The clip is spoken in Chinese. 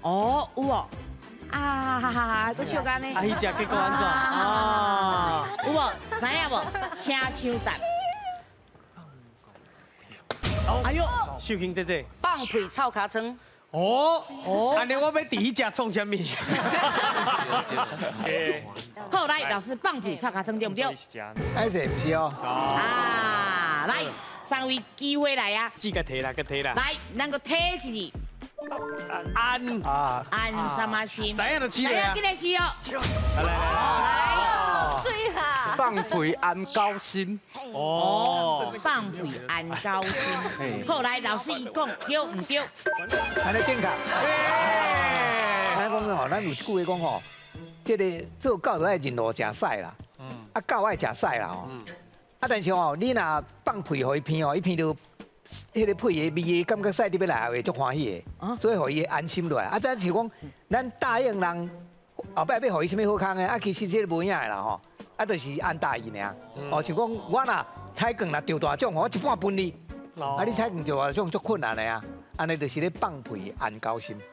哦，有哦。啊哈哈哈，都笑干呢。啊，迄只结果安怎？啊，有无？知影无？车枪站。哎呦，秀卿姐姐。放屁臭尻川。哦，安尼我要第一只创什么？好，来，老师放屁臭尻川对不对？哎，是不是哦？啊，来，三位机会来啊！记个提啦，个提啦。来，咱个提一字。安啊，安什么心？知影就起来啊，来啊今！日起哦。来，对啦，放屁安高薪。哦，放屁安高兴。后来老师伊讲对唔对？安尼正确。咱讲吼，咱有一句话讲吼，这个做狗就爱认路食屎啦。啊，狗爱食屎啦吼。啊，但是吼，你若放屁互伊闻吼，伊闻到迄个屁的味，感觉屎入要来会足欢喜的，所以互伊安心落来。啊，咱像讲，咱答应人后摆要互伊什么好康的，啊，其实这个无影的啦吼，啊，就是按答应尔。哦，像讲我若彩券若中大奖，我一半分你，啊，你彩券中大奖足困难的啊，安尼就是咧放屁安高兴。